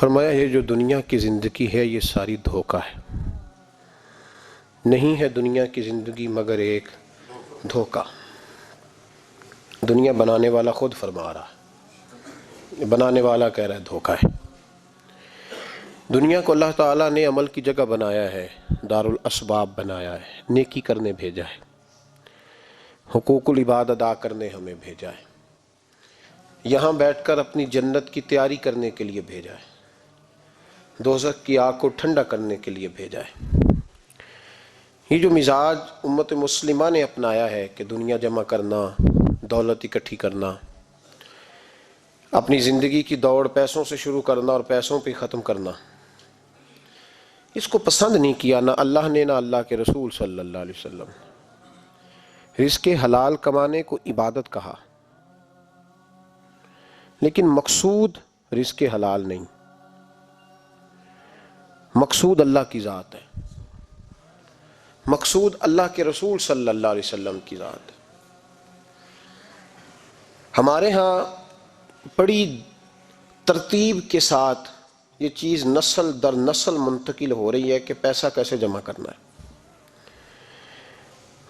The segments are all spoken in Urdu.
فرمایا یہ جو دنیا کی زندگی ہے یہ ساری دھوکہ ہے، نہیں ہے دنیا کی زندگی مگر ایک دھوکہ۔ دنیا بنانے والا خود فرما رہا ہے، بنانے والا کہہ رہا ہے دھوکہ ہے۔ دنیا کو اللہ تعالیٰ نے عمل کی جگہ بنایا ہے، دارالاسباب بنایا ہے، نیکی کرنے بھیجا ہے، حقوق العباد ادا کرنے ہمیں بھیجا ہے، یہاں بیٹھ کر اپنی جنت کی تیاری کرنے کے لیے بھیجا ہے، دوزخ کی آگ کو ٹھنڈا کرنے کے لیے بھیجا ہے۔ یہ جو مزاج امت مسلمہ نے اپنایا ہے کہ دنیا جمع کرنا، دولت اکٹھی کرنا، اپنی زندگی کی دوڑ پیسوں سے شروع کرنا اور پیسوں پہ ختم کرنا، اس کو پسند نہیں کیا نہ اللہ نے نہ اللہ کے رسول صلی اللہ علیہ وسلم۔ رزق حلال کمانے کو عبادت کہا، لیکن مقصود رزق حلال نہیں، مقصود اللہ کی ذات ہے، مقصود اللہ کے رسول صلی اللہ علیہ وسلم کی ذات ہے۔ ہمارے ہاں بڑی ترتیب کے ساتھ یہ چیز نسل در نسل منتقل ہو رہی ہے کہ پیسہ کیسے جمع کرنا ہے۔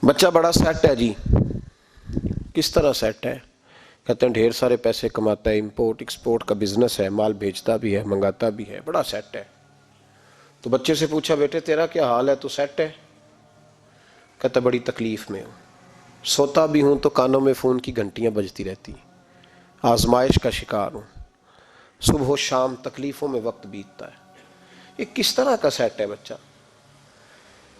بچہ بڑا سیٹ ہے جی، کس طرح سیٹ ہے؟ کہتے ہیں ڈھیر سارے پیسے کماتا ہے، امپورٹ ایکسپورٹ کا بزنس ہے، مال بھیجتا بھی ہے، منگاتا بھی ہے، بڑا سیٹ ہے۔ تو بچے سے پوچھا بیٹے تیرا کیا حال ہے، تو سیٹ ہے؟ کہتا بڑی تکلیف میں ہوں، سوتا بھی ہوں تو کانوں میں فون کی گھنٹیاں بجتی رہتی ہیں، آزمائش کا شکار ہوں، صبح و شام تکلیفوں میں وقت بیتتا ہے۔ یہ کس طرح کا سیٹ ہے بچہ؟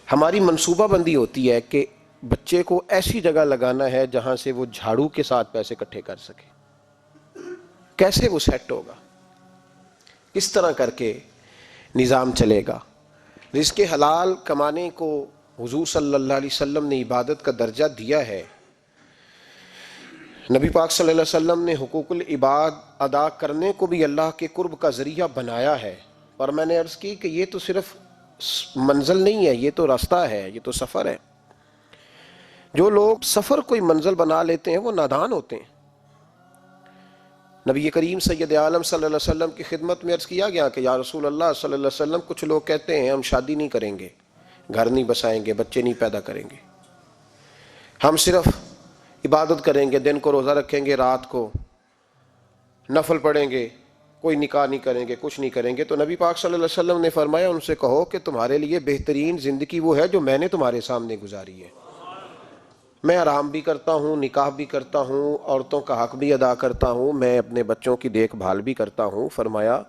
ہماری منصوبہ بندی ہوتی ہے کہ بچے کو ایسی جگہ لگانا ہے جہاں سے وہ جھاڑو کے ساتھ پیسے اکٹھے کر سکے۔ کیسے وہ سیٹ ہوگا؟ کس طرح کر کے نظام چلے گا؟ رزق حلال کمانے کو حضور صلی اللہ علیہ وسلم نے عبادت کا درجہ دیا ہے۔ نبی پاک صلی اللہ علیہ وسلم نے حقوق العباد ادا کرنے کو بھی اللہ کے قرب کا ذریعہ بنایا ہے، اور میں نے عرض کی کہ یہ تو صرف منزل نہیں ہے، یہ تو راستہ ہے، یہ تو سفر ہے۔ جو لوگ سفر کوئی منزل بنا لیتے ہیں وہ نادان ہوتے ہیں۔ نبی کریم سید عالم صلی اللہ علیہ وسلم کی خدمت میں عرض کیا گیا کہ یا رسول اللہ صلی اللہ علیہ وسلم، کچھ لوگ کہتے ہیں ہم شادی نہیں کریں گے، گھر نہیں بسائیں گے، بچے نہیں پیدا کریں گے، ہم صرف عبادت کریں گے، دن کو روزہ رکھیں گے، رات کو نفل پڑھیں گے، کوئی نکاح نہیں کریں گے، کچھ نہیں کریں گے۔ تو نبی پاک صلی اللہ علیہ وسلم نے فرمایا ان سے کہو کہ تمہارے لیے بہترین زندگی وہ ہے جو میں نے تمہارے سامنے گزاری ہے۔ میں آرام بھی کرتا ہوں، نکاح بھی کرتا ہوں، عورتوں کا حق بھی ادا کرتا ہوں، میں اپنے بچوں کی دیکھ بھال بھی کرتا ہوں۔ فرمایا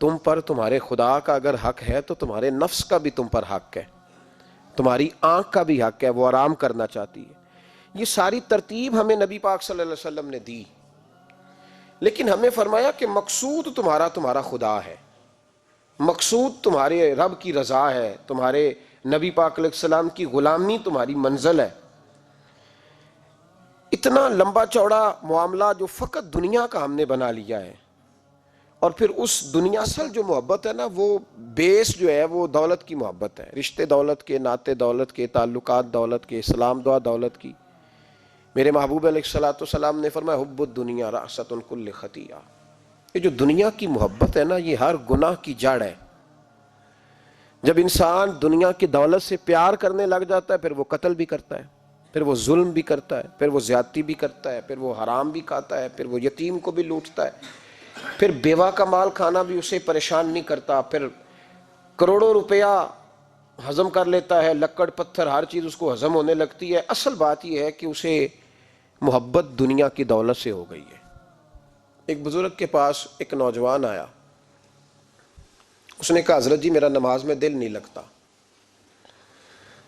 تم پر تمہارے خدا کا اگر حق ہے تو تمہارے نفس کا بھی تم پر حق ہے، تمہاری آنکھ کا بھی حق ہے، وہ آرام کرنا چاہتی ہے۔ یہ ساری ترتیب ہمیں نبی پاک صلی اللہ علیہ وسلم نے دی، لیکن ہمیں فرمایا کہ مقصود تمہارا خدا ہے، مقصود تمہارے رب کی رضا ہے، تمہارے نبی پاک علیہ السلام کی غلامی تمہاری منزل ہے۔ اتنا لمبا چوڑا معاملہ جو فقط دنیا کا ہم نے بنا لیا ہے، اور پھر اس دنیا اصل جو محبت ہے نا، وہ بیس جو ہے وہ دولت کی محبت ہے، رشتے دولت کے، ناطے دولت کے، تعلقات دولت کے، اسلام دعا دولت کی۔ میرے محبوب علیہ الصلوۃ والسلام نے فرمایا حب الدنیا رأسۃ کل خطیئہ، یہ جو دنیا کی محبت ہے نا یہ ہر گناہ کی جڑ ہے۔ جب انسان دنیا کی دولت سے پیار کرنے لگ جاتا ہے پھر وہ قتل بھی کرتا ہے، پھر وہ ظلم بھی کرتا ہے، پھر وہ زیادتی بھی کرتا ہے، پھر وہ حرام بھی کھاتا ہے، پھر وہ یتیم کو بھی لوٹتا ہے، پھر بیوہ کا مال کھانا بھی اسے پریشان نہیں کرتا، پھر کروڑوں روپیہ ہضم کر لیتا ہے، لکڑ پتھر ہر چیز اس کو ہضم ہونے لگتی ہے۔ اصل بات یہ ہے کہ اسے محبت دنیا کی دولت سے ہو گئی ہے۔ ایک بزرگ کے پاس ایک نوجوان آیا، اس نے کہا حضرت جی میرا نماز میں دل نہیں لگتا۔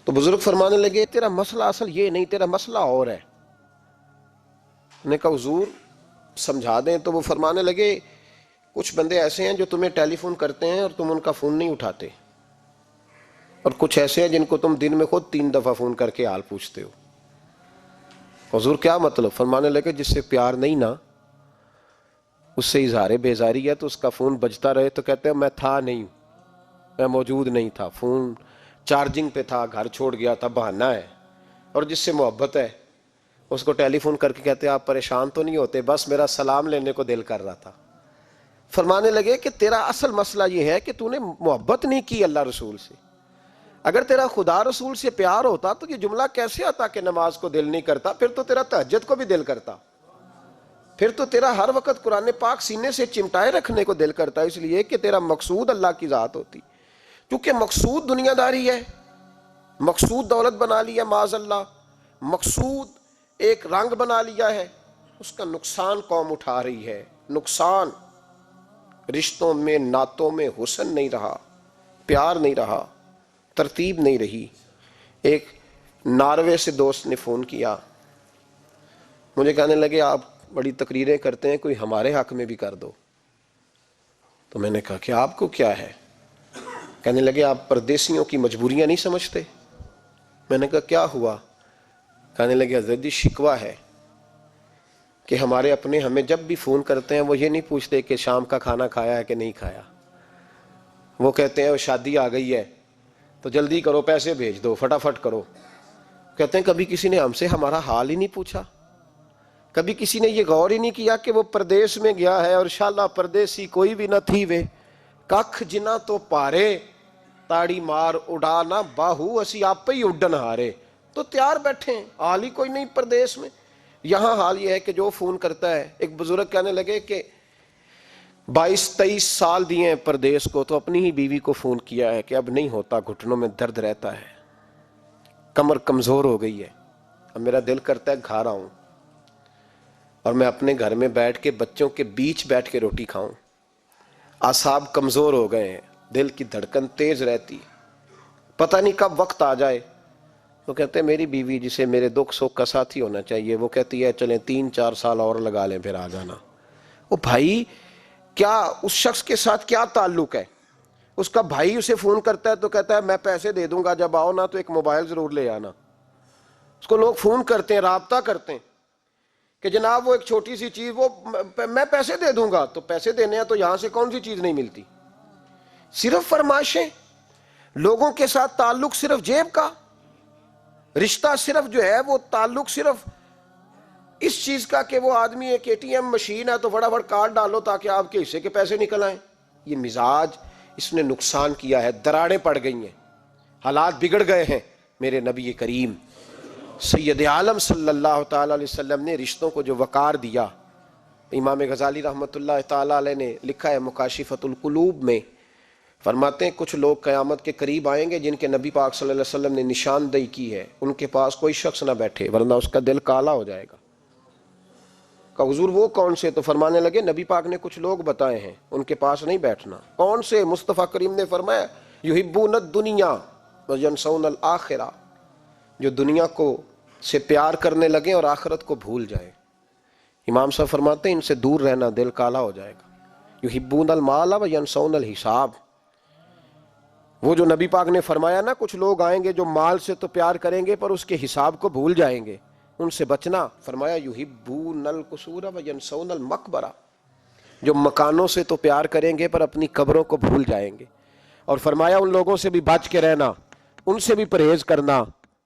تو بزرگ فرمانے لگے تیرا مسئلہ اصل یہ نہیں، تیرا مسئلہ اور ہے۔ انہوں نے کہا حضور سمجھا دیں۔ تو وہ فرمانے لگے کچھ بندے ایسے ہیں جو تمہیں ٹیلی فون کرتے ہیں اور تم ان کا فون نہیں اٹھاتے، اور کچھ ایسے ہیں جن کو تم دن میں خود 3 دفعہ فون کر کے حال پوچھتے ہو۔ حضور کیا مطلب؟ فرمانے لگے جس سے پیار نہیں نا، اس سے اظہار بیزاری ہے تو اس کا فون بجتا رہے تو کہتے ہیں میں تھا نہیں، میں موجود نہیں تھا، فون چارجنگ پہ تھا، گھر چھوڑ گیا تھا، بہانہ ہے۔ اور جس سے محبت ہے اس کو ٹیلی فون کر کے کہتے ہیں آپ پریشان تو نہیں ہوتے؟ بس میرا سلام لینے کو دل کر رہا تھا۔ فرمانے لگے کہ تیرا اصل مسئلہ یہ ہے کہ تو نے محبت نہیں کی اللہ رسول سے. اگر تیرا خدا رسول سے پیار ہوتا تو یہ جملہ کیسے آتا کہ نماز کو دل نہیں کرتا؟ پھر تو تیرا تہجد کو بھی دل کرتا, پھر تو تیرا ہر وقت قرآن پاک سینے سے چمٹائے رکھنے کو دل کرتا, اس لیے کہ تیرا مقصود اللہ کی ذات ہوتی. کیونکہ مقصود دنیا داری ہے, مقصود دولت بنا لیا معاذ اللہ, مقصود ایک رنگ بنا لیا ہے, اس کا نقصان قوم اٹھا رہی ہے. نقصان رشتوں میں, نعتوں میں حسن نہیں رہا, پیار نہیں رہا, ترتیب نہیں رہی. ایک ناروے سے دوست نے فون کیا, مجھے کہنے لگے آپ بڑی تقریریں کرتے ہیں, کوئی ہمارے حق میں بھی کر دو. تو میں نے کہا کہ آپ کو کیا ہے؟ کہنے لگے آپ پردیسیوں کی مجبوریاں نہیں سمجھتے. میں نے کہا کیا ہوا؟ کہنے لگے حضرت جی شکوہ ہے کہ ہمارے اپنے ہمیں جب بھی فون کرتے ہیں وہ یہ نہیں پوچھتے کہ شام کا کھانا کھایا ہے کہ نہیں کھایا. وہ کہتے ہیں وہ شادی آ گئی ہے تو جلدی کرو, پیسے بھیج دو, فٹافٹ کرو. کہتے ہیں کبھی کسی نے ہم سے ہمارا حال ہی نہیں پوچھا, کبھی کسی نے یہ غور ہی نہیں کیا کہ وہ پردیس میں گیا ہے اور انشاءاللہ پردیسی کوئی بھی نہ تھی وے ککھ جنا تو پارے تاڑی مار اڑانا باہو اسی آپ پہ ہی اڈن ہارے. تو تیار بیٹھے ہیں, حال ہی کوئی نہیں پردیس میں. یہاں حال یہ ہے کہ جو فون کرتا ہے, ایک بزرگ کہنے لگے کہ 22-23 سال دیے ہیں پردیس کو, تو اپنی ہی بیوی کو فون کیا ہے کہ اب نہیں ہوتا, گھٹنوں میں درد رہتا ہے, کمر کمزور ہو گئی ہے, اب میرا دل کرتا ہے گھر آؤں اور میں اپنے گھر میں بیٹھ کے بچوں کے بیچ بیٹھ کے روٹی کھاؤں. اعصاب کمزور ہو گئے ہیں, دل کی دھڑکن تیز رہتی, پتہ نہیں کب وقت آ جائے. وہ کہتے ہیں میری بیوی جسے میرے دکھ سکھ کا ساتھی ہونا چاہیے, وہ کہتی ہے چلیں 3-4 سال اور لگا لیں پھر آ جانا. وہ بھائی کیا اس شخص کے ساتھ کیا تعلق ہے؟ اس کا بھائی اسے فون کرتا ہے تو کہتا ہے میں پیسے دے دوں گا, جب آؤ نا تو ایک موبائل ضرور لے آنا. اس کو لوگ فون کرتے ہیں, رابطہ کرتے ہیں کہ جناب وہ ایک چھوٹی سی چیز, وہ میں پیسے دے دوں گا. تو پیسے دینے ہیں تو یہاں سے کون سی چیز نہیں ملتی؟ صرف فرمائشیں, لوگوں کے ساتھ تعلق صرف جیب کا رشتہ, صرف جو ہے وہ تعلق صرف اس چیز کا کہ وہ آدمی ایک ATM مشین ہے تو فٹافٹ کارڈ ڈالو تاکہ آپ کے حصے کے پیسے نکل آئیں. یہ مزاج اس نے نقصان کیا ہے, دراڑیں پڑ گئی ہیں, حالات بگڑ گئے ہیں. میرے نبی کریم سید عالم صلی اللہ تعالی علیہ وسلم نے رشتوں کو جو وقار دیا, امام غزالی رحمۃ اللہ تعالی علیہ نے لکھا ہے مکاشفۃ القلوب میں, فرماتے ہیں کچھ لوگ قیامت کے قریب آئیں گے جن کے نبی پاک صلی اللہ علیہ وسلم نے نشاندہی کی ہے, ان کے پاس کوئی شخص نہ بیٹھے ورنہ اس کا دل کالا ہو جائے گا. کہ حضور وہ کون سے؟ تو فرمانے لگے نبی پاک نے کچھ لوگ بتائے ہیں, ان کے پاس نہیں بیٹھنا. کون سے؟ مصطفیٰ کریم نے فرمایا یحبون الدنیا وینسون الآخرہ, جو دنیا کو سے پیار کرنے لگے اور آخرت کو بھول جائیں. امام صاحب فرماتے ہیں ان سے دور رہنا, دل کالا ہو جائے گا. یحبون المال وینسون الحساب, وہ جو نبی پاک نے فرمایا نا کچھ لوگ آئیں گے جو مال سے تو پیار کریں گے پر اس کے حساب کو بھول جائیں گے, ان سے بچنا. فرمایا یحبون القصور وینسون المقبرہ, جو مکانوں سے تو پیار کریں گے پر اپنی قبروں کو بھول جائیں گے. اور فرمایا ان لوگوں سے بھی بچ کے رہنا, ان سے بھی پرہیز کرنا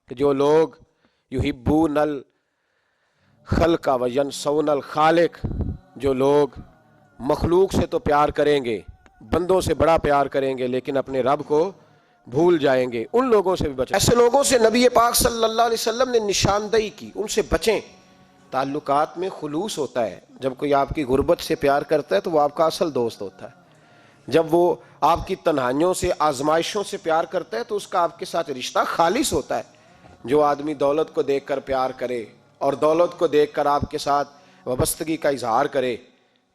کہ جو لوگ یحبون الخلق وینسون الخالق, جو لوگ مخلوق سے تو پیار کریں گے, بندوں سے بڑا پیار کریں گے لیکن اپنے رب کو بھول جائیں گے, ان لوگوں سے بھی بچیں. ایسے لوگوں سے نبی پاک صلی اللہ علیہ وسلم نے نشاندہی کی, ان سے بچیں. تعلقات میں خلوص ہوتا ہے, جب کوئی آپ کی غربت سے پیار کرتا ہے تو وہ آپ کا اصل دوست ہوتا ہے. جب وہ آپ کی تنہائیوں سے آزمائشوں سے پیار کرتا ہے تو اس کا آپ کے ساتھ رشتہ خالص ہوتا ہے. جو آدمی دولت کو دیکھ کر پیار کرے اور دولت کو دیکھ کر آپ کے ساتھ وابستگی کا اظہار کرے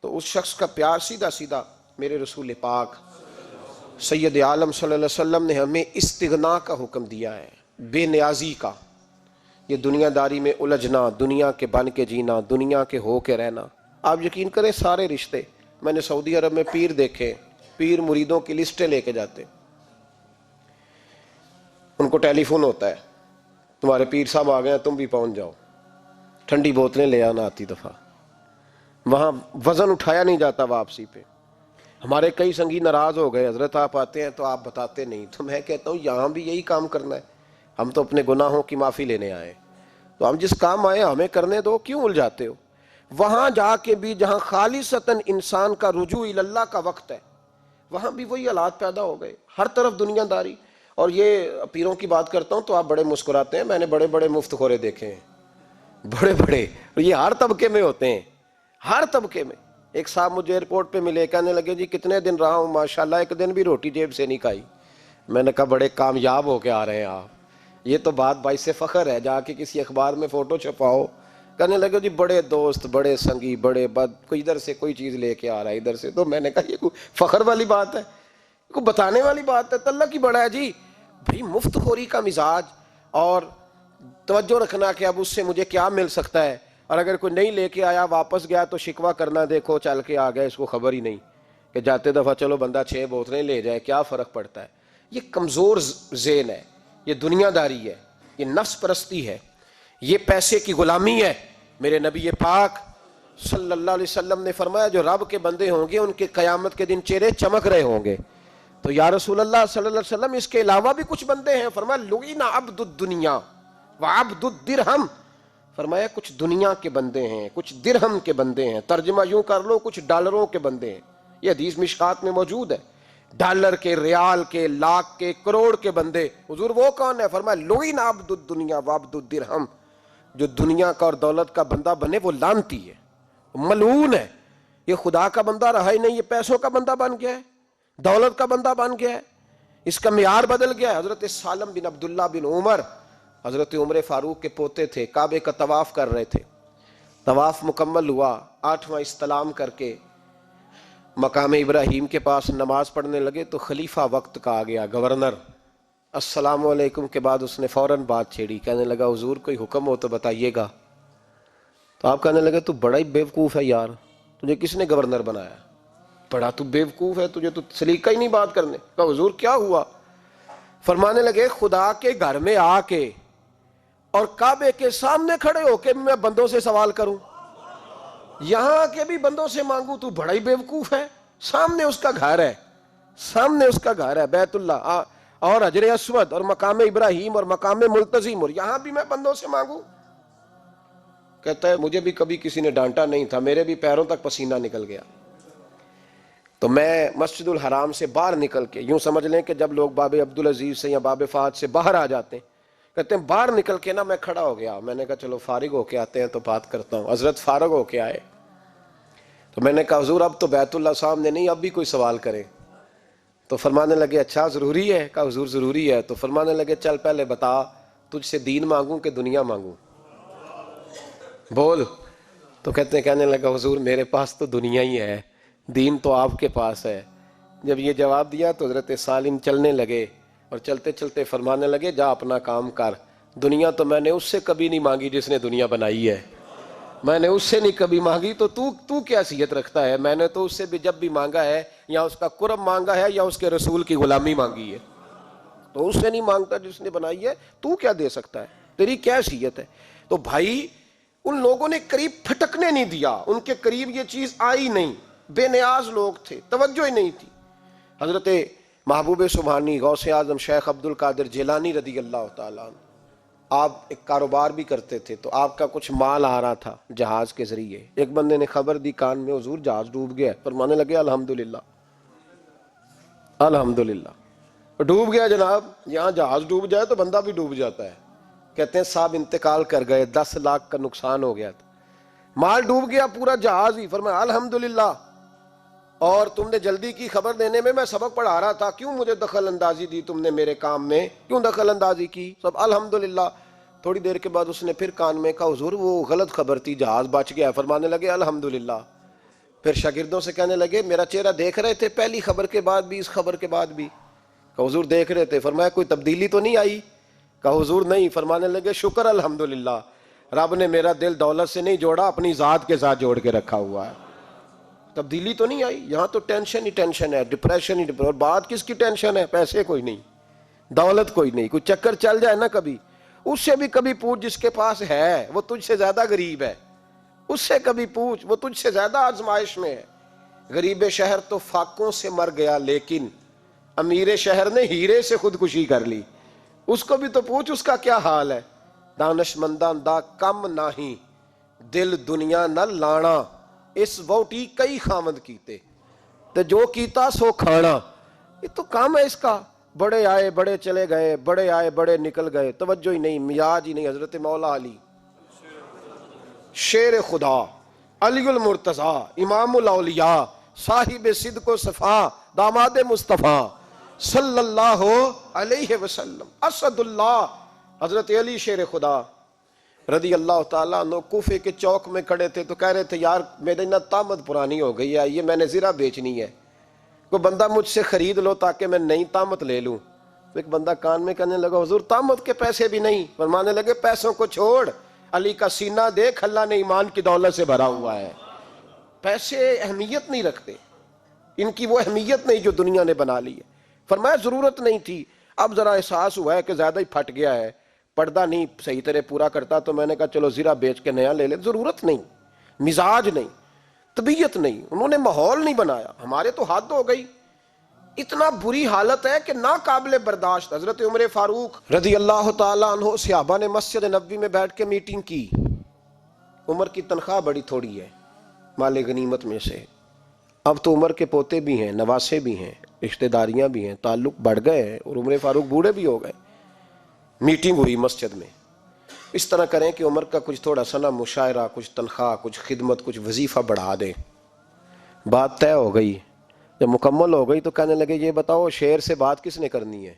تو اس شخص کا پیار سیدھا سیدھا. میرے رسول پاک سید عالم صلی اللہ علیہ وسلم نے ہمیں استغنا کا حکم دیا ہے, بے نیازی کا. یہ دنیا داری میں الجھنا, دنیا کے بن کے جینا, دنیا کے ہو کے رہنا. آپ یقین کریں سارے رشتے, میں نے سعودی عرب میں پیر دیکھے, پیر مریدوں کی لسٹیں لے کے جاتے, ان کو ٹیلی فون ہوتا ہے تمہارے پیر صاحب آ گئے ہیں تم بھی پہنچ جاؤ, ٹھنڈی بوتلیں لے آنا آتی دفعہ. وہاں وزن اٹھایا نہیں جاتا واپسی پہ. ہمارے کئی سنگی ناراض ہو گئے, حضرت آپ آتے ہیں تو آپ بتاتے نہیں. تو میں کہتا ہوں یہاں بھی یہی کام کرنا ہے, ہم تو اپنے گناہوں کی معافی لینے آئے, تو ہم جس کام آئے ہمیں کرنے دو, کیوں الجھاتے ہو؟ وہاں جا کے بھی جہاں خالصتاً انسان کا رجوع اللہ کا وقت ہے، وہاں بھی وہی حالات پیدا ہو گئے، ہر طرف دنیا داری۔ اور یہ پیروں کی بات کرتا ہوں تو آپ بڑے مسکراتے ہیں، میں نے بڑے بڑے مفت خورے دیکھے ہیں، بڑے بڑے، یہ ہر طبقے میں ہوتے ہیں، ہر طبقے میں۔ ایک صاحب مجھے ایئرپورٹ پہ ملے، کہنے لگے جی کتنے دن رہا ہوں، ماشاءاللہ ایک دن بھی روٹی جیب سے نہیں کھائی۔ میں نے کہا بڑے کامیاب ہو کے آ رہے ہیں آپ، یہ تو بات باعث فخر ہے، جا کے کسی اخبار میں فوٹو چھپاؤ۔ کہنے لگے جی بڑے دوست، بڑے سنگی، بڑے کوئی ادھر سے کوئی چیز لے کے آ رہا ہے ادھر سے۔ تو میں نے کہا یہ کوئی فخر والی بات ہے، کوئی بتانے والی بات ہے؟ تو اللہ کی بڑا ہے جی بھائی، مفت خوری کا مزاج، اور توجہ رکھنا کہ اب اس سے مجھے کیا مل سکتا ہے، اور اگر کوئی نہیں لے کے آیا واپس گیا تو شکوہ کرنا، دیکھو چل کے آ گیا، اس کو خبر ہی نہیں کہ جاتے دفعہ چلو بندہ 6 بوتلیں لے جائے، کیا فرق پڑتا ہے۔ یہ کمزور ذہن ہے، یہ دنیا داری ہے، یہ نفس پرستی ہے، یہ پیسے کی غلامی ہے۔ میرے نبی پاک صلی اللہ علیہ وسلم نے فرمایا جو رب کے بندے ہوں گے ان کے قیامت کے دن چہرے چمک رہے ہوں گے۔ تو یا رسول اللہ صلی اللہ علیہ وسلم اس کے علاوہ بھی کچھ بندے ہیں؟ فرمایا لعن عبد الدنیا وعبد الدرہم، فرمایا کچھ دنیا کے بندے ہیں، کچھ درہم کے بندے ہیں، ترجمہ یوں کر لو کچھ ڈالروں کے بندے ہیں۔ یہ حدیث مشکات میں موجود ہے، ڈالر کے، ریال کے، لاکھ کے، کروڑ کے بندے۔ حضور وہ کون ہے؟ فرمایا لعن عبد الدنیا وعبد الدرہم، جو دنیا کا اور دولت کا بندہ بنے وہ لعنتی ہے، ملعون ہے۔ یہ خدا کا بندہ رہا ہی نہیں، یہ پیسوں کا بندہ بن گیا ہے، دولت کا بندہ بن گیا ہے، اس کا معیار بدل گیا ہے۔ حضرت سالم بن عبداللہ بن عمر، حضرت عمر فاروق کے پوتے تھے، کعبے کا طواف کر رہے تھے، طواف مکمل ہوا، 8واں استلام کر کے مقام ابراہیم کے پاس نماز پڑھنے لگے تو خلیفہ وقت کا آ گیا، گورنر۔ السلام علیکم کے بعد اس نے فوراً بات چھیڑی، کہنے لگا حضور کوئی حکم ہو تو بتائیے گا۔ تو آپ کہنے لگے تو بڑا ہی بیوقوف ہے یار، تجھے کس نے گورنر بنایا؟ بڑا تو بیوقوف ہے، تجھے تو سلیقہ ہی نہیں بات کرنے کا۔ حضور کیا ہوا؟ فرمانے لگے خدا کے گھر میں آ کے اور کعبے کے سامنے کھڑے ہو کے میں بندوں سے سوال کروں، یہاں آ کے بھی بندوں سے مانگوں، تو بڑا ہی بیوقوف ہے۔ سامنے اس کا گھر ہے، سامنے اس کا گھر ہے بیت اللہ اور حجر اسود اور مقام ابراہیم اور مقام ملتزم، اور یہاں بھی میں بندوں سے مانگوں؟ کہتا ہے مجھے بھی کبھی کسی نے ڈانٹا نہیں تھا، میرے بھی پیروں تک پسینہ نکل گیا، تو میں مسجد الحرام سے باہر نکل کے، یوں سمجھ لیں کہ جب لوگ باب عبدالعزیز سے یا باب فہد سے باہر آ جاتے ہیں، کہتے ہیں باہر نکل کے نا میں کھڑا ہو گیا، میں نے کہا چلو فارغ ہو کے آتے ہیں تو بات کرتا ہوں۔ حضرت فارغ ہو کے آئے تو میں نے کہا حضور اب تو بیت اللہ سامنے نہیں، اب بھی کوئی سوال کرے؟ تو فرمانے لگے اچھا ضروری ہے؟ کہا حضور ضروری ہے۔ تو فرمانے لگے چل پہلے بتا تجھ سے دین مانگوں کہ دنیا مانگوں، بول۔ تو کہنے لگا حضور میرے پاس تو دنیا ہی ہے، دین تو آپ کے پاس ہے۔ جب یہ جواب دیا تو حضرت سالم چلنے لگے، اور چلتے چلتے فرمانے لگے جا اپنا کام کر، دنیا تو میں نے اس سے کبھی نہیں مانگی جس نے دنیا بنائی ہے، میں نے اس سے نہیں کبھی مانگی، تو تو کیا حیثیت رکھتا ہے؟ میں نے تو اس سے بھی جب بھی مانگا ہے یا اس کا قرب مانگا ہے یا اس کے رسول کی غلامی مانگی ہے، تو اس سے نہیں مانگتا جس نے بنائی ہے، تو کیا دے سکتا ہے؟ تیری کیا حیثیت ہے؟ تو بھائی ان لوگوں نے قریب پھٹکنے نہیں دیا، ان کے قریب یہ چیز آئی نہیں، بے نیاز لوگ تھے، توجہ ہی نہیں تھی۔ حضرت محبوب سبحانی غوث اعظم شیخ عبد القادر جیلانی رضی اللہ تعالیٰ عنہ، آپ ایک کاروبار بھی کرتے تھے، تو آپ کا کچھ مال آ رہا تھا جہاز کے ذریعے، ایک بندے نے خبر دی کان میں حضور جہاز ڈوب گیا، فرمانے لگے الحمدللہ الحمدللہ، ڈوب گیا جناب، یہاں جہاز ڈوب جائے تو بندہ بھی ڈوب جاتا ہے۔ کہتے ہیں صاحب انتقال کر گئے، 10 لاکھ کا نقصان ہو گیا تھا، مال ڈوب گیا پورا جہاز ہی، فرمایا الحمدللہ، اور تم نے جلدی کی خبر دینے میں سبق پڑھا رہا تھا، کیوں مجھے دخل اندازی دی تم نے میرے کام میں، کیوں دخل اندازی کی؟ سب الحمدللہ۔ تھوڑی دیر کے بعد اس نے پھر کان میں کہا حضور وہ غلط خبر تھی، جہاز بچ گیا، فرمانے لگے الحمدللہ۔ پھر شاگردوں سے کہنے لگے میرا چہرہ دیکھ رہے تھے پہلی خبر کے بعد بھی، اس خبر کے بعد بھی؟ کہا حضور دیکھ رہے تھے۔ فرمایا کوئی تبدیلی تو نہیں آئی؟ کہا حضور نہیں۔ فرمانے لگے شکر الحمدللہ، رب نے میرا دل دولت سے نہیں جوڑا، اپنی ذات کے ساتھ جوڑ کے رکھا ہوا ہے، تبدیلی تو نہیں آئی۔ یہاں تو ٹینشن ہی ٹینشن ہے، ڈپریشن ہی ڈپریشن، اور بات کس کی ٹینشن ہے؟ پیسے کوئی نہیں، دولت کوئی نہیں، کوئی چکر چل جائے نا کبھی، اس سے بھی کبھی پوچھ جس کے پاس ہے، وہ تجھ سے زیادہ غریب ہے، اس سے کبھی پوچھ، وہ تجھ سے زیادہ آزمائش میں ہے۔ غریب شہر تو فاقوں سے مر گیا، لیکن امیر شہر نے ہیرے سے خودکشی کر لی، اس کو بھی تو پوچھ اس کا کیا حال ہے۔ دانش مندان دا کم نہیں، دل دنیا نہ لانا، اس ووٹی کئی خامد کیتے، تو جو کیتا سو کھانا۔ یہ تو کام ہے اس کا، بڑے آئے بڑے چلے گئے، بڑے آئے بڑے نکل گئے، توجہ ہی نہیں، مزاج ہی نہیں۔ حضرت مولا علی شیر خدا، علی المرتضیٰ، امام الاولیاء، صاحب صدق و صفا، داماد مصطفیٰ صلی اللہ علیہ وسلم، اسد اللہ، حضرت علی شیر خدا رضی اللہ تعالیٰ عنہ کوفے کے چوک میں کھڑے تھے تو کہہ رہے تھے یار میری نا طامت پرانی ہو گئی ہے، یہ میں نے زرہ بیچنی ہے، کوئی بندہ مجھ سے خرید لو تاکہ میں نئی طامت لے لوں۔ تو ایک بندہ کان میں کہنے لگا حضور طامت کے پیسے بھی نہیں، فرمانے لگے پیسوں کو چھوڑ، علی کا سینہ دیکھ، اللہ نے ایمان کی دولت سے بھرا ہوا ہے۔ پیسے اہمیت نہیں رکھتے، ان کی وہ اہمیت نہیں جو دنیا نے بنا لی ہے۔ فرمایا ضرورت نہیں تھی، اب ذرا احساس ہوا ہے کہ زیادہ ہی پھٹ گیا ہے، پردہ نہیں صحیح طرح پورا کرتا، تو میں نے کہا چلو زرہ بیچ کے نیا لے لیں۔ ضرورت نہیں، مزاج نہیں، طبیعت نہیں، انہوں نے ماحول نہیں بنایا۔ ہمارے تو حد ہو گئی، اتنا بری حالت ہے کہ ناقابل برداشت۔ حضرت عمر فاروق رضی اللہ تعالیٰ عنہ صحابہ نے مسجد نبوی میں بیٹھ کے میٹنگ کی۔ عمر کی تنخواہ بڑی تھوڑی ہے مال غنیمت میں سے، اب تو عمر کے پوتے بھی ہیں، نواسے بھی ہیں، رشتہ داریاں بھی ہیں، تعلق بڑھ گئے ہیں، اور عمر فاروق بوڑھے بھی ہو گئے۔ میٹنگ ہوئی مسجد میں، اس طرح کریں کہ عمر کا کچھ تھوڑا سا نا مشاعرہ، کچھ تنخواہ، کچھ خدمت، کچھ وظیفہ بڑھا دیں۔ بات طے ہو گئی، جب مکمل ہو گئی تو کہنے لگے یہ بتاؤ شیر سے بات کس نے کرنی ہے؟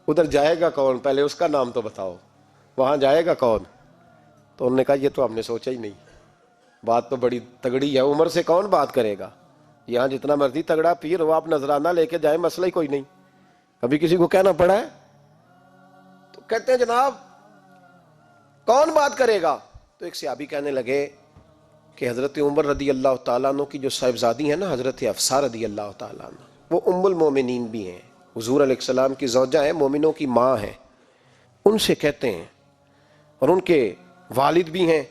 ادھر جائے گا کون؟ پہلے اس کا نام تو بتاؤ، وہاں جائے گا کون؟ تو انہوں نے کہا یہ تو ہم نے سوچا ہی نہیں، بات تو بڑی تگڑی ہے، عمر سے کون بات کرے گا؟ یہاں جتنا مرضی تگڑا پیر ہو، آپ نذرانہ لے کے جائیں، مسئلہ ہی کوئی نہیں، کبھی کسی کو کہنا پڑا ہے؟ تو کہتے ہیں جناب کون بات کرے گا؟ تو ایک صحابی کہنے لگے کہ حضرت عمر رضی اللہ تعالیٰ عنہ کی جو صاحبزادی ہیں نا حضرت حفصہ رضی اللہ تعالیٰ عنہ، وہ ام المومنین بھی ہیں، حضور علیہ السلام کی زوجہ ہیں، مومنوں کی ماں ہیں، ان سے کہتے ہیں، اور ان کے والد بھی ہیں۔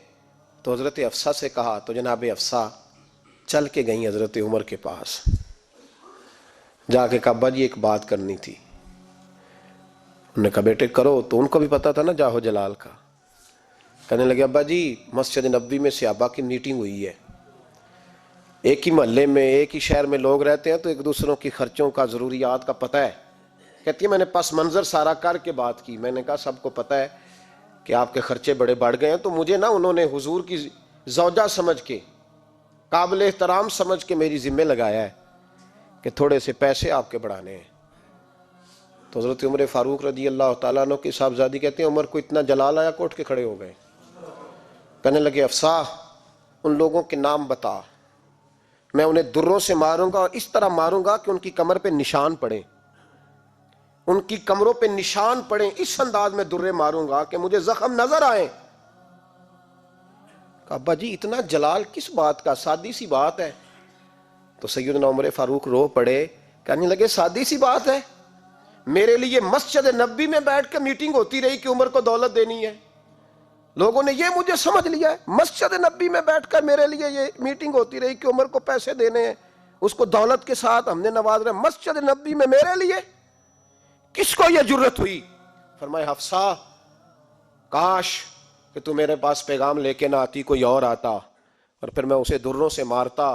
تو حضرت حفصہ سے کہا تو جناب حفصہ چل کے گئیں حضرت عمر کے پاس، جا کے کہا ابا جی ایک بات کرنی تھی۔ انہوں نے کہا بیٹے کرو، تو ان کو بھی پتا تھا نا جاہو جلال کا۔ کہنے لگے ابا جی مسجد نبوی میں صحابہ کی میٹنگ ہوئی ہے، ایک ہی محلے میں ایک ہی شہر میں لوگ رہتے ہیں تو ایک دوسروں کی خرچوں کا ضروریات کا پتہ ہے۔ کہتی ہے میں نے پس منظر سارا کر کے بات کی، میں نے کہا سب کو پتہ ہے کہ آپ کے خرچے بڑے بڑھ گئے ہیں، تو مجھے نا انہوں نے حضور کی زوجہ سمجھ کے، قابل احترام سمجھ کے میری ذمہ لگایا ہے کہ تھوڑے سے پیسے آپ کے بڑھانے ہیں۔ تو حضرت عمر فاروق رضی اللہ تعالیٰ عنہ کی صاحبزادی کہتے ہیں عمر کو اتنا جلال آیا کہ اٹھ کے کھڑے ہو گئے، کہنے لگے حفصہ ان لوگوں کے نام بتا، میں انہیں دروں سے ماروں گا، اور اس طرح ماروں گا کہ ان کی کمر پہ نشان پڑے، ان کی کمروں پہ نشان پڑے، اس انداز میں درے ماروں گا کہ مجھے زخم نظر آئے۔ ابا جی اتنا جلال کس بات کا؟ سادی سی بات ہے۔ تو سیدنا عمر فاروق رو پڑے، کہنے لگے سادی سی بات ہے؟ میرے لیے مسجد نبوی میں بیٹھ کے میٹنگ ہوتی رہی کہ عمر کو دولت دینی ہے، لوگوں نے یہ مجھے سمجھ لیا ہے، مسجد نبوی میں بیٹھ کر میرے لیے یہ میٹنگ ہوتی رہی کہ عمر کو پیسے دینے ہیں، اس کو دولت کے ساتھ ہم نے نواز رہے، مسجد نبوی میں میرے لیے؟ کس کو یہ جرت ہوئی؟ فرمایا حفصہ کاش کہ تو میرے پاس پیغام لے کے نہ آتی، کوئی اور آتا اور پھر میں اسے دروں سے مارتا۔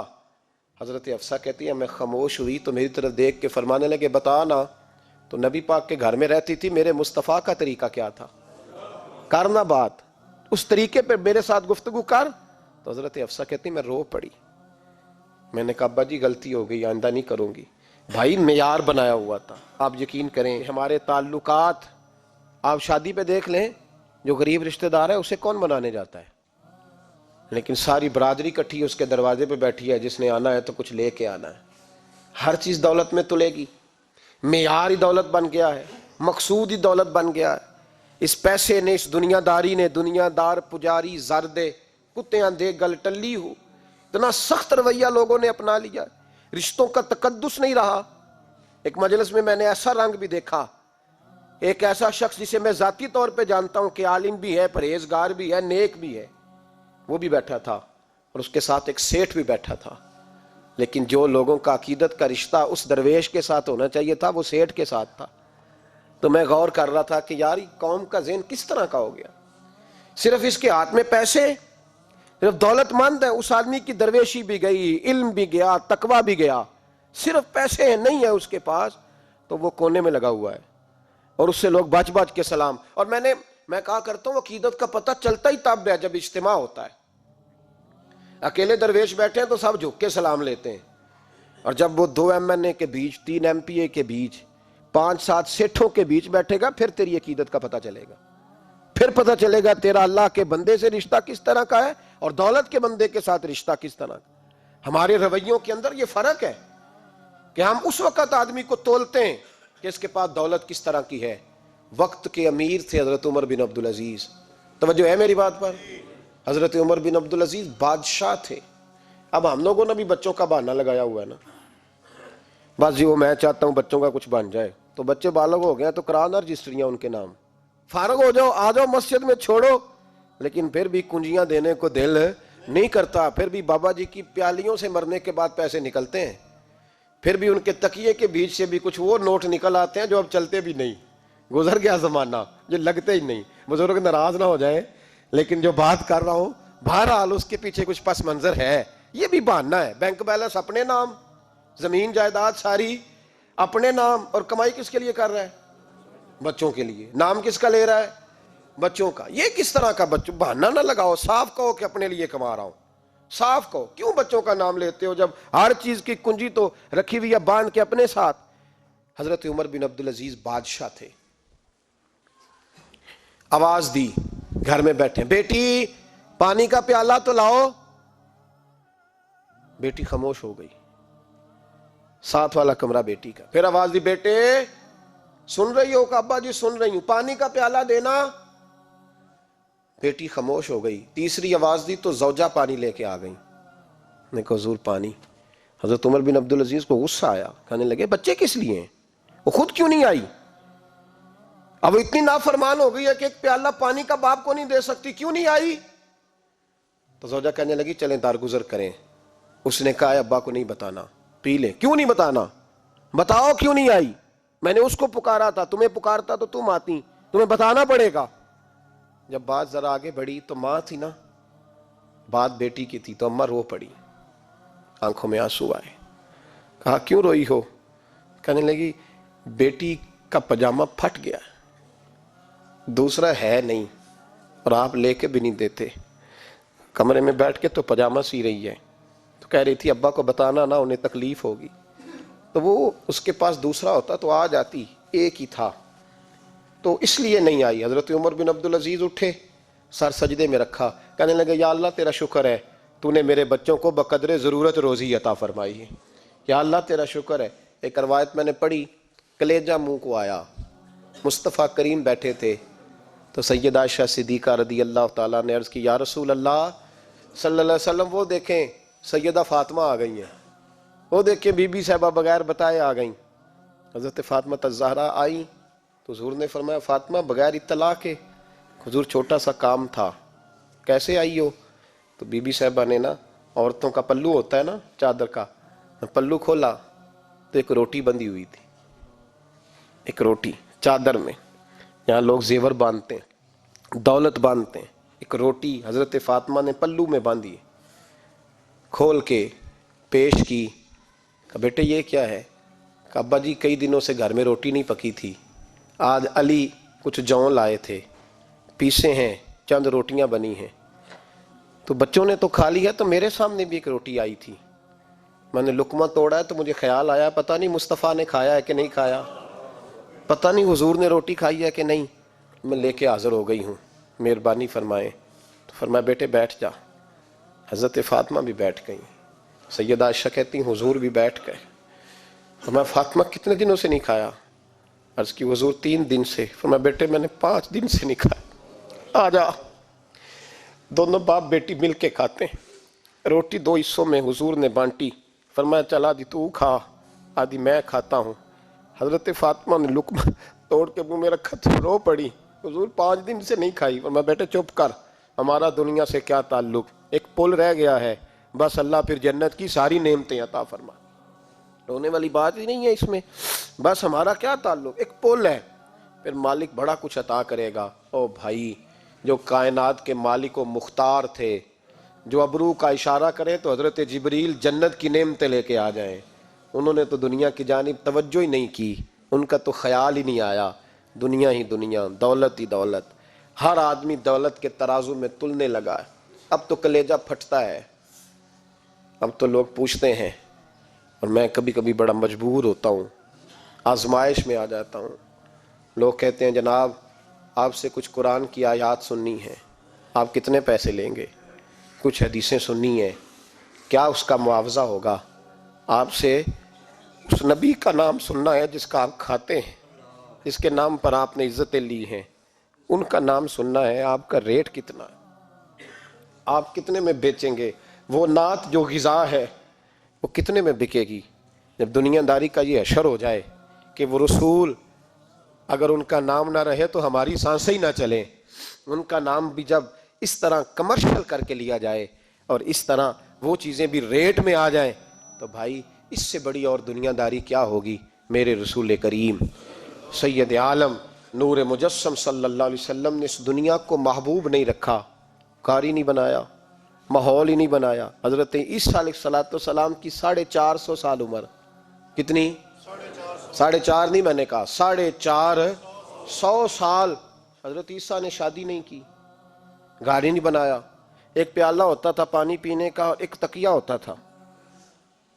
حضرت حفصہ کہتی ہے میں خاموش ہوئی تو میری طرف دیکھ کے فرمانے لگے بتا نا، تو نبی پاک کے گھر میں رہتی تھی، میرے مصطفیٰ کا طریقہ کیا تھا، کرنا بات اس طریقے پہ میرے ساتھ گفتگو کر۔ تو حضرت حفصہ کہتی میں رو پڑی، میں نے کہا ابا جی غلطی ہو گئی، آئندہ نہیں کروں گی۔ بھائی معیار بنایا ہوا تھا، آپ یقین کریں ہمارے تعلقات، آپ شادی پہ دیکھ لیں جو غریب رشتہ دار ہے اسے کون بنانے جاتا ہے، لیکن ساری برادری کٹھی اس کے دروازے پہ بیٹھی ہے، جس نے آنا ہے تو کچھ لے کے آنا ہے، ہر چیز دولت میں تلے گی، معیار ہی دولت بن گیا ہے، مقصود ہی دولت بن گیا ہے۔ اس پیسے نے، اس دنیا داری نے، دنیا دار پجاری زردے کتے اندھے گل ٹلی ہو، اتنا سخت رویہ لوگوں نے اپنا لیا، رشتوں کا تقدس نہیں رہا۔ ایک مجلس میں نے ایسا رنگ بھی دیکھا، ایک ایسا شخص جسے میں ذاتی طور پہ جانتا ہوں کہ عالم بھی ہے، پرہیزگار بھی ہے، نیک بھی ہے، وہ بھی بیٹھا تھا اور اس کے ساتھ ایک سیٹھ بھی بیٹھا تھا، لیکن جو لوگوں کا عقیدت کا رشتہ اس درویش کے ساتھ ہونا چاہیے تھا وہ سیٹھ کے ساتھ تھا۔ تو میں غور کر رہا تھا کہ یار قوم کا ذہن کس طرح کا ہو گیا، صرف اس کے ہاتھ میں پیسے، صرف دولت مند ہے، اس آدمی کی درویشی بھی گئی، علم بھی گیا، تقویٰ بھی گیا، صرف پیسے نہیں ہے اس کے پاس، تو وہ کونے میں لگا ہوا ہے اور اس سے لوگ بچ بچ کے سلام۔ اور میں کہا کرتا ہوں عقیدت کا پتہ چلتا ہی تب ہے جب اجتماع ہوتا ہے۔ اکیلے درویش بیٹھے ہیں تو سب جھک کے سلام لیتے ہیں، اور جب وہ 2 MNA کے بیچ، 3 MPA کے بیچ، 5-7 سیٹھوں کے بیچ بیٹھے گا، پھر تیری عقیدت کا پتہ چلے گا، پھر پتہ چلے گا تیرا اللہ کے بندے سے رشتہ کس طرح کا ہے اور دولت کے بندے کے ساتھ رشتہ کس طرح کا۔ ہمارے رویوں کے اندر یہ فرق ہے کہ ہم اس وقت آدمی کو تولتے ہیں کہ اس کے پاس دولت کس طرح کی ہے۔ وقت کے امیر تھے حضرت عمر بن عبدالعزیز، توجہ ہے میری بات پر؟ حضرت عمر بن عبدالعزیز بادشاہ تھے۔ اب ہم لوگوں نے بھی بچوں کا بہانہ لگایا ہوا ہے نا، بس جی وہ میں چاہتا ہوں بچوں کا کچھ بن جائے، تو بچے بالغ ہو گئے تو کرانا رجسٹریاں ان کے نام، فارغ ہو جاؤ، آ جاؤ مسجد میں چھوڑو، لیکن پھر بھی کنجیاں دینے کو دل نہیں کرتا، پھر بھی بابا جی کی پیالیوں سے مرنے کے بعد پیسے نکلتے ہیں، پھر بھی ان کے تکیے کے بیچ سے بھی کچھ وہ نوٹ نکل آتے ہیں جو اب چلتے بھی نہیں، گزر گیا زمانہ، جو لگتے ہی نہیں، بزرگ ناراض نہ ہو جائیں، لیکن جو بات کر رہا ہوں بہرحال اس کے پیچھے کچھ پس منظر ہے۔ یہ بھی بہانہ ہے، بینک بیلنس اپنے نام، زمین جائیداد ساری اپنے نام، اور کمائی کس کے لیے کر رہا ہے؟ بچوں کے لیے۔ نام کس کا لے رہا ہے؟ بچوں کا۔ یہ کس طرح کا بچوں؟ بہانہ نہ لگاؤ، صاف کہو کہ اپنے لیے کما رہا ہوں، صاف کہو۔ کیوں بچوں کا نام لیتے ہو جب ہر چیز کی کنجی تو رکھی ہوئی ہے باندھ کے اپنے ساتھ؟ حضرت عمر بن عبدالعزیز بادشاہ تھے، آواز دی، گھر میں بیٹھے، بیٹی پانی کا پیالہ تو لاؤ۔ بیٹی خاموش ہو گئی، ساتھ والا کمرہ بیٹی کا۔ پھر آواز دی، بیٹے سن رہی ہو؟ کہ ابا جی سن رہی ہوں، پانی کا پیالہ دینا۔ بیٹی خاموش ہو گئی۔ تیسری آواز دی تو زوجہ پانی لے کے آ گئی، نے کہا حضور پانی۔ حضرت عمر بن عبدالعزیز کو غصہ آیا، کہنے لگے بچے کس لیے ہیں، وہ خود کیوں نہیں آئی؟ اب اتنی نافرمان ہو گئی ہے کہ ایک پیالہ پانی کا باپ کو نہیں دے سکتی، کیوں نہیں آئی؟ تو زوجہ کہنے لگی چلیں درگزر کریں۔ اس نے کہا ابا کو نہیں بتانا، پی لیں۔ کیوں نہیں بتانا؟ بتاؤ کیوں نہیں آئی؟ میں نے اس کو پکارا تھا، تمہیں پکارتا تو تم آتی، تمہیں بتانا پڑے گا۔ جب بات ذرا آگے بڑھی تو ماں تھی نا، بات بیٹی کی تھی، تو اماں رو پڑی، آنکھوں میں آنسو آئے۔ کہا کیوں روئی ہو؟ کہنے لگی بیٹی کا پاجامہ پھٹ گیا، دوسرا ہے نہیں، اور آپ لے کے بھی نہیں دیتے، کمرے میں بیٹھ کے تو پاجامہ سی رہی ہے، تو کہہ رہی تھی ابا کو بتانا نا، انہیں تکلیف ہوگی۔ تو وہ اس کے پاس دوسرا ہوتا تو آ جاتی، ایک ہی تھا، تو اس لیے نہیں آئی۔ حضرت عمر بن عبدالعزیز اٹھے، سر سجدے میں رکھا، کہنے لگے یا اللہ تیرا شکر ہے، تو نے میرے بچوں کو بقدر ضرورت روزی عطا فرمائی ہے، یا اللہ تیرا شکر ہے۔ ایک روایت میں نے پڑھی، کلیجہ منہ کو آیا، مصطفیٰ کریم بیٹھے تھے، تو سیدہ عائشہ صدیقہ رضی اللہ تعالیٰ نے عرض کی یا رسول اللہ صلی اللہ علیہ وسلم، وہ دیکھیں سیدہ فاطمہ آ گئی ہیں، وہ دیکھیں بی بی صاحبہ بغیر بتائے آ گئیں۔ حضرت فاطمہ الزہرا آئیں تو حضور نے فرمایا فاطمہ بغیر اطلاع کے؟ حضور چھوٹا سا کام تھا۔ کیسے آئی ہو؟ تو بی بی صاحبہ نے نا، عورتوں کا پلو ہوتا ہے نا چادر کا، پلو کھولا تو ایک روٹی بندھی ہوئی تھی، ایک روٹی چادر میں، یہاں لوگ زیور باندھتے ہیں، دولت باندھتے ہیں، ایک روٹی حضرت فاطمہ نے پلو میں باندھی، کھول کے پیش کی۔ کہ بیٹے یہ کیا ہے؟ کہ ابا جی کئی دنوں سے گھر میں روٹی نہیں پکی تھی، آج علی کچھ جون لائے تھے، پیسے ہیں، چند روٹیاں بنی ہیں، تو بچوں نے تو کھا لی ہے، تو میرے سامنے بھی ایک روٹی آئی تھی، میں نے لقمہ توڑا ہے تو مجھے خیال آیا پتہ نہیں مصطفیٰ نے کھایا ہے کہ نہیں کھایا، پتہ نہیں حضور نے روٹی کھائی ہے کہ نہیں، میں لے کے حاضر ہو گئی ہوں، مہربانی فرمائیں۔ تو فرمایا بیٹے بیٹھ جا۔ حضرت فاطمہ بھی بیٹھ گئیں، سیدہ عائشہ کہتی ہیں حضور بھی بیٹھ گئے۔ فرمایا فاطمہ کتنے دنوں سے نہیں کھایا؟ عرض کی حضور 3 دن سے۔ فرمایا بیٹے میں نے 5 دن سے نہیں کھایا، آ جا۔ دونوں باپ بیٹی مل کے کھاتے ہیں، روٹی 2 حصوں میں حضور نے بانٹی، فرمایا چل آدھی تو کھا، آدھی میں کھاتا ہوں۔ حضرت فاطمہ نے لقمہ توڑ کے منہ میں رکھا تو رو پڑی، حضور 5 دن سے نہیں کھائی۔ فرمایا بیٹے چپ کر، ہمارا دنیا سے کیا تعلق، ایک پل رہ گیا ہے، بس اللہ پھر جنت کی ساری نعمتیں عطا فرما، رونے والی بات ہی نہیں ہے اس میں، بس ہمارا کیا تعلق، ایک پل ہے، پھر مالک بڑا کچھ عطا کرے گا۔ او بھائی جو کائنات کے مالک و مختار تھے، جو ابرو کا اشارہ کریں تو حضرت جبریل جنت کی نعمتیں لے کے آ جائیں، انہوں نے تو دنیا کی جانب توجہ ہی نہیں کی، ان کا تو خیال ہی نہیں آیا، دنیا ہی دنیا، دولت ہی دولت، ہر آدمی دولت کے ترازو میں تلنے لگا ہے۔ اب تو کلیجہ پھٹتا ہے، اب تو لوگ پوچھتے ہیں، اور میں کبھی کبھی بڑا مجبور ہوتا ہوں، آزمائش میں آ جاتا ہوں، لوگ کہتے ہیں جناب آپ سے کچھ قرآن کی آیات سننی ہے، آپ کتنے پیسے لیں گے؟ کچھ حدیثیں سننی ہیں، کیا اس کا معاوضہ ہوگا؟ آپ سے اس نبی کا نام سننا ہے جس کا آپ کھاتے ہیں، جس کے نام پر آپ نے عزتیں لی ہیں، ان کا نام سننا ہے، آپ کا ریٹ کتنا ہے؟ آپ کتنے میں بیچیں گے؟ وہ نعت جو غذا ہے وہ کتنے میں بکے گی؟ جب دنیا داری کا یہ حشر ہو جائے کہ وہ رسول اگر ان کا نام نہ رہے تو ہماری سانسیں ہی نہ چلیں، ان کا نام بھی جب اس طرح کمرشل کر کے لیا جائے اور اس طرح وہ چیزیں بھی ریٹ میں آ جائیں، تو بھائی اس سے بڑی اور دنیا داری کیا ہوگی؟ میرے رسول کریم سید عالم نور مجسم صلی اللہ علیہ وسلم نے اس دنیا کو محبوب نہیں رکھا، کاری نہیں بنایا، ماحول ہی نہیں بنایا۔ حضرت عیسیٰ علیہ السلام کی 450 سال عمر، کتنی؟ 4.5 نہیں، میں نے کہا 450 سال حضرت عیسیٰ نے شادی نہیں کی، گھر ہی نہیں بنایا، ایک پیالہ ہوتا تھا پانی پینے کا اور ایک تکیہ ہوتا تھا۔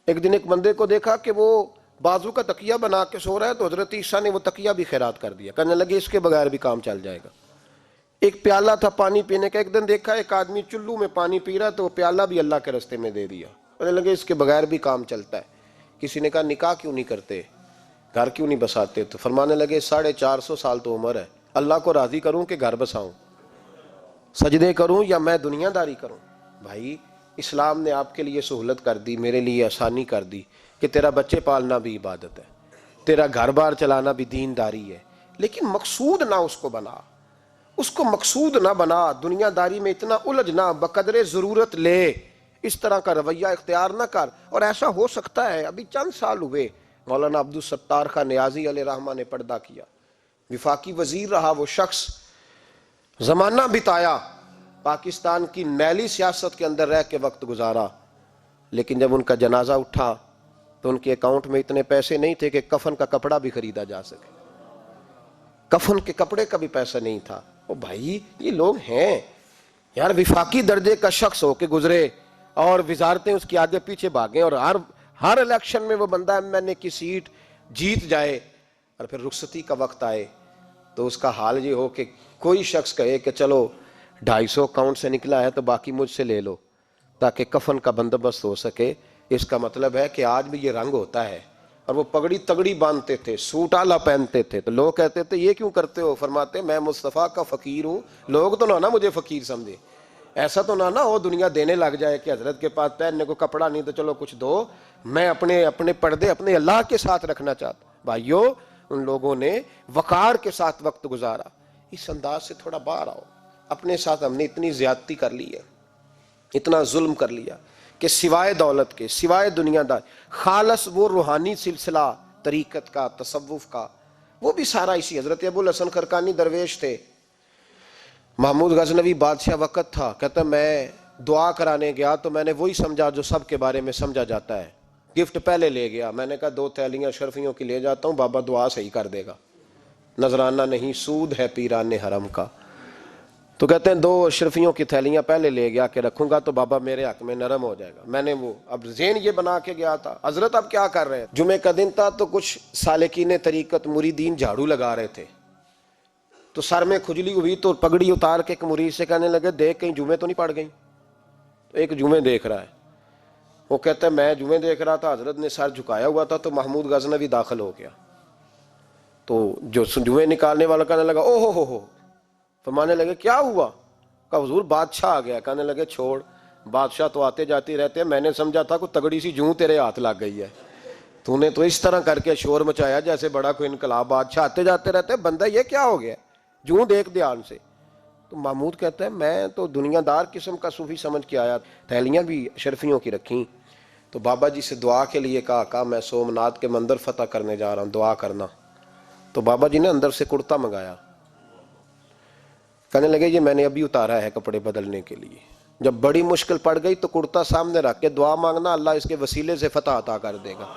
ایک دن ایک بندے کو دیکھا کہ وہ بازو کا تکیہ بنا کے سو رہا ہے، تو حضرت عیسیٰ نے وہ تکیہ بھی خیرات کر دیا، کہنے لگے اس کے بغیر بھی کام چل جائے گا۔ ایک پیالہ تھا پانی پینے کا، ایک دن دیکھا ایک آدمی چلو میں پانی پی رہا ہے، تو وہ پیالہ بھی اللہ کے راستے میں دے دیا، کہنے لگے اس کے بغیر بھی کام چلتا ہے۔ کسی نے کہا نکاح کیوں نہیں کرتے، گھر کیوں نہیں بساتے؟ تو فرمانے لگے 450 سال تو عمر ہے، اللہ کو راضی کروں کہ گھر بساؤں، سجدے کروں یا میں دنیا داری کروں؟ بھائی اسلام نے آپ کے لیے سہولت کر دی، میرے لیے آسانی کر دی کہ تیرا بچے پالنا بھی عبادت ہے، تیرا گھر بار چلانا بھی دینداری ہے، لیکن مقصود نہ اس کو بنا، اس کو مقصود نہ بنا، دنیا داری میں اتنا الجھ نہ، بقدر ضرورت لے، اس طرح کا رویہ اختیار نہ کر۔ اور ایسا ہو سکتا ہے، ابھی چند سال ہوئے مولانا عبدالستار خان نیازی علیہ رحمہ نے پردہ کیا، وفاقی وزیر رہا وہ شخص، زمانہ بتایا، پاکستان کی میلی سیاست کے اندر رہ کے وقت گزارا، لیکن جب ان کا جنازہ اٹھا تو ان کے اکاؤنٹ میں اتنے پیسے نہیں تھے کہ کفن کا کپڑا بھی خریدا جا سکے، کفن کے کپڑے کا بھی پیسہ نہیں تھا۔ او بھائی یہ لوگ ہیں یار، وفاقی درجے کا شخص ہو کے گزرے اور وزارتیں اس کی آگے پیچھے بھاگیں، اور ہر الیکشن میں وہ بندہ ایم این اے کی سیٹ جیت جائے، اور پھر رخصتی کا وقت آئے تو اس کا حال یہ ہو کہ کوئی شخص کہے کہ چلو 250 اکاؤنٹ سے نکلا ہے تو باقی مجھ سے لے لو تاکہ کفن کا بندوبست ہو سکے۔ اس کا مطلب ہے کہ آج بھی یہ رنگ ہوتا ہے، اور وہ پگڑی تگڑی باندھتے تھے، سوٹ آلہ پہنتے تھے، تو لوگ کہتے تھے یہ کیوں کرتے ہو؟ فرماتے میں مصطفیٰ کا فقیر ہوں، لوگ تو نہ مجھے فقیر سمجھے، ایسا تو نہ ہو دنیا دینے لگ جائے کہ حضرت کے پاس پہننے کو کپڑا نہیں تو چلو کچھ دو، میں اپنے پردے اپنے اللہ کے ساتھ رکھنا چاہتا ہوں۔ بھائیو ان لوگوں نے وقار کے ساتھ وقت گزارا، اس انداز سے تھوڑا باہر آؤ۔ اپنے ساتھ ہم نے اتنی زیادتی کر لی ہے، اتنا ظلم کر لیا کہ سوائے دولت کے، سوائے دنیا دار، خالص وہ روحانی سلسلہ طریقت کا، تصوف کا، وہ بھی سارا اسی۔ حضرت ابو الحسن خرقانی درویش تھے، محمود غزنوی بادشاہ وقت تھا، کہتا میں دعا کرانے گیا تو میں نے وہی سمجھا جو سب کے بارے میں سمجھا جاتا ہے، گفٹ پہلے لے گیا، میں نے کہا 2 تھیلیاں اشرفیوں کی لے جاتا ہوں، بابا دعا صحیح کر دے گا، نذرانہ نہیں سود ہے پیران حرم کا۔ تو کہتے ہیں 2 اشرفیوں کی تھیلیاں پہلے لے گیا کہ رکھوں گا تو بابا میرے حق میں نرم ہو جائے گا۔ میں نے وہ اب ذہن یہ بنا کے گیا تھا، حضرت اب کیا کر رہے ہیں؟ جمعہ کا دن تھا تو کچھ سالکین طریقت مریدین جھاڑو لگا رہے تھے، تو سر میں کھجلی ہوئی تو پگڑی اتار کے ایک مرید سے کہنے لگے دیکھ کہیں جمعے تو نہیں پڑ گئی؟ تو ایک جمعے دیکھ رہا ہے، وہ کہتا ہے میں جمعے دیکھ رہا تھا، حضرت نے سر جھکایا ہوا تھا تو محمود غزنوی داخل ہو گیا، تو جو جمعے نکالنے والا کہنے لگا او ہو، فرمانے لگے کیا ہوا؟ کہ حضور بادشاہ آ گیا۔ کہنے لگے چھوڑ، بادشاہ تو آتے جاتے رہتے ہیں، میں نے سمجھا تھا کوئی تگڑی سی جوں تیرے ہاتھ لگ گئی ہے، تو نے تو اس طرح کر کے شور مچایا جیسے بڑا کوئی انقلاب، بادشاہ آتے جاتے رہتے ہیں، بندہ یہ کیا ہو گیا، جوں دیکھ دھیان سے۔ تو محمود کہتا ہے میں تو دنیا دار قسم کا صوفی سمجھ کے آیا، تھیلیاں بھی اشرفیوں کی رکھیں، تو بابا جی سے دعا کے لیے کہا میں سومناتھ کے مندر فتح کرنے جا رہا ہوں، دعا کرنا۔ تو بابا جی نے اندر سے کرتا منگایا، کہنے لگے یہ میں نے ابھی اتارا ہے کپڑے بدلنے کے لیے، جب بڑی مشکل پڑ گئی تو کرتا سامنے رکھ کے دعا مانگنا، اللہ اس کے وسیلے سے فتح عطا کر دے گا۔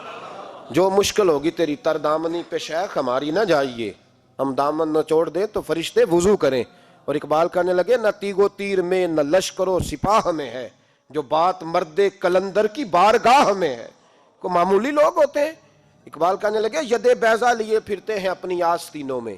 جو مشکل ہوگی تیری تر دامنی پہ شیخ ہماری نہ جائیے، ہم دامن نہ چھوڑ دیں تو فرشتے وضو کریں۔ اور اقبال کہنے لگے نہ تیگ و تیر میں نہ لشکر و سپاہ میں ہے، جو بات مرد کلندر کی بارگاہ میں ہے۔ کو معمولی لوگ ہوتے ہیں۔ اقبال کہنے لگے ید بیضا لیے پھرتے ہیں اپنی آستینوں میں،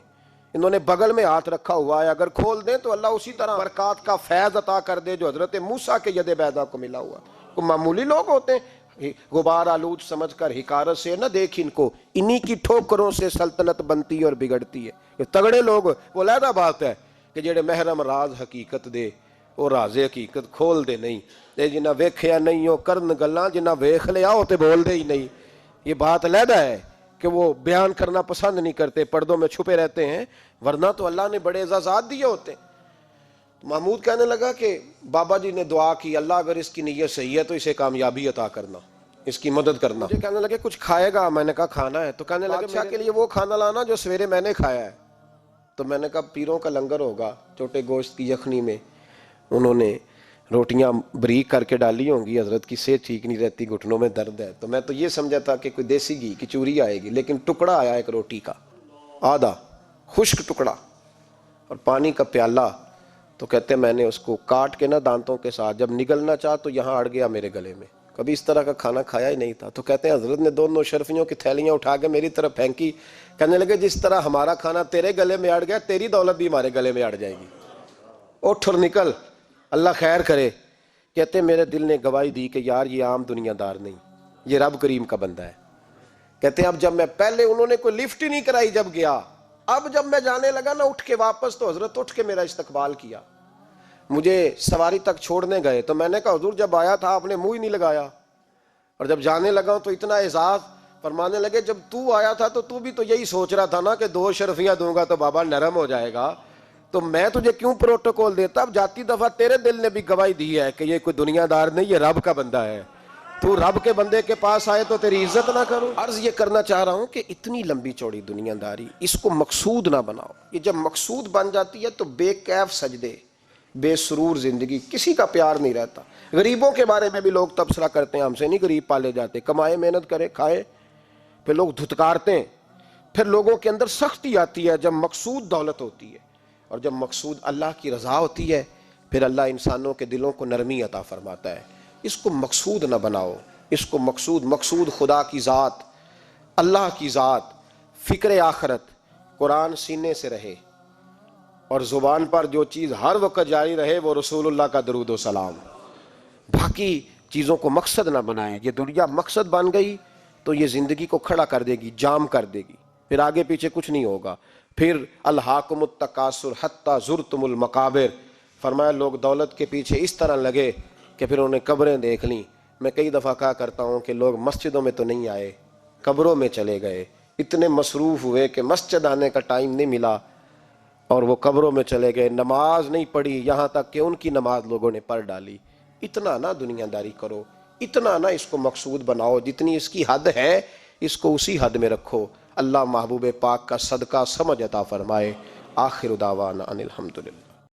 انہوں نے بغل میں ہاتھ رکھا ہوا ہے، اگر کھول دیں تو اللہ اسی طرح برکات کا فیض عطا کر دے جو حضرت موسیٰ کے ید بیضا کو ملا ہوا۔ کو معمولی لوگ ہوتے ہیں، غبار آلود سمجھ کر حکارت سے نہ دیکھ ان کو، انہی کی ٹھوکروں سے سلطنت بنتی اور بگڑتی ہے۔ یہ تگڑے لوگ وہ علیحدہ بات ہے کہ جڑے محرم راز حقیقت دے وہ راز حقیقت کھول دے نہیں، تے جنہ ویکھیا نہیں ہو کرن گلاں، جنہ ویکھ لیا ہو تے بول دے ہی نہیں۔ یہ بات علیحدہ ہے کہ وہ بیان کرنا پسند نہیں کرتے، پردوں میں چھپے رہتے ہیں، ورنہ تو اللہ نے بڑے اعزازات دیے ہوتے ہیں۔ محمود کہنے لگا کہ بابا جی نے دعا کی اللہ اگر اس کی نیت صحیح ہے تو اسے کامیابی عطا کرنا، اس کی مدد کرنا۔ مجھے کہنے لگے کچھ کھائے گا؟ میں نے کہا کھانا ہے۔ تو کہنے لگے بادشاہ کے لیے وہ کھانا لانا جو سویرے میں نے کھایا ہے۔ تو میں نے کہا پیروں کا لنگر ہوگا، چھوٹے گوشت کی یخنی میں انہوں نے روٹیاں بریک کر کے ڈالی ہوں گی، حضرت کی صحت ٹھیک نہیں رہتی، گھٹنوں میں درد ہے۔ تو میں تو یہ سمجھا تھا کہ کوئی دیسی گھی کی چوری آئے گی، لیکن ٹکڑا آیا ایک روٹی کا، آدھا خشک ٹکڑا اور پانی کا پیالہ۔ تو کہتے میں نے اس کو کاٹ کے نا دانتوں کے ساتھ جب نگلنا چاہ تو یہاں اڑ گیا میرے گلے میں، کبھی اس طرح کا کھانا کھایا ہی نہیں تھا۔ تو کہتے ہیں حضرت نے دونوں شرفیوں کی تھیلیاں اٹھا کے میری طرف پھینکی، کہنے لگے جس طرح ہمارا کھانا تیرے گلے میں اڑ گیا تیری دولت بھی ہمارے گلے میں اڑ جائے گی، اٹھ اور نکل، اللہ خیر کرے۔ کہتے ہیں میرے دل نے گواہی دی کہ یار یہ عام دنیا دار نہیں، یہ رب کریم کا بندہ ہے۔ کہتے ہیں اب جب میں پہلے انہوں نے کوئی لفٹ ہی نہیں کرائی جب گیا، اب جب میں جانے لگا نا اٹھ کے واپس تو حضرت اٹھ کے میرا استقبال کیا، مجھے سواری تک چھوڑنے گئے۔ تو میں نے کہا حضور جب آیا تھا آپ نے منہ ہی نہیں لگایا، اور جب جانے لگا تو اتنا اعزاز۔ فرمانے لگے جب تو آیا تھا تو بھی تو یہی سوچ رہا تھا نا کہ 2 شرفیاں دوں گا تو بابا نرم ہو جائے گا، تو میں تجھے کیوں پروٹوکول دیتا؟ اب جاتی دفعہ تیرے دل نے بھی گواہی دی ہے کہ یہ کوئی دنیا دار نہیں، یہ رب کا بندہ ہے، تو رب کے بندے کے پاس آئے تو تیری عزت نہ کروں۔ عرض یہ کرنا چاہ رہا ہوں کہ اتنی لمبی چوڑی دنیا داری اس کو مقصود نہ بناؤ۔ یہ جب مقصود بن جاتی ہے تو بے کیف سجدے، بے سرور زندگی، کسی کا پیار نہیں رہتا۔ غریبوں کے بارے میں بھی لوگ تبصرہ کرتے ہیں، ہم سے نہیں غریب پالے جاتے، کمائے محنت کرے کھائے، پھر لوگ دھتکارتے ہیں۔ پھر لوگوں کے اندر سختی آتی ہے جب مقصود دولت ہوتی ہے، اور جب مقصود اللہ کی رضا ہوتی ہے پھر اللہ انسانوں کے دلوں کو نرمی عطا فرماتا ہے۔ اس کو مقصود نہ بناؤ، اس کو مقصود خدا کی ذات، اللہ کی ذات، فکر آخرت، قرآن سینے سے رہے، اور زبان پر جو چیز ہر وقت جاری رہے وہ رسول اللہ کا درود و سلام۔ باقی چیزوں کو مقصد نہ بنائیں۔ یہ دنیا مقصد بن گئی تو یہ زندگی کو کھڑا کر دے گی، جام کر دے گی، پھر آگے پیچھے کچھ نہیں ہوگا۔ پھر الہاکم التکاثر حتی زرتم المقابر، فرمایا لوگ دولت کے پیچھے اس طرح لگے کہ پھر انہیں قبریں دیکھ لیں۔ میں کئی دفعہ کہا کرتا ہوں کہ لوگ مسجدوں میں تو نہیں آئے، قبروں میں چلے گئے، اتنے مصروف ہوئے کہ مسجد آنے کا ٹائم نہیں ملا اور وہ قبروں میں چلے گئے، نماز نہیں پڑھی، یہاں تک کہ ان کی نماز لوگوں نے پڑھ ڈالی۔ اتنا نہ دنیا داری کرو، اتنا نہ اس کو مقصود بناؤ، جتنی اس کی حد ہے اس کو اسی حد میں رکھو۔ اللہ محبوب پاک کا صدقہ سمجھ عطا فرمائے۔ آخر دعوانا ان الحمدللہ۔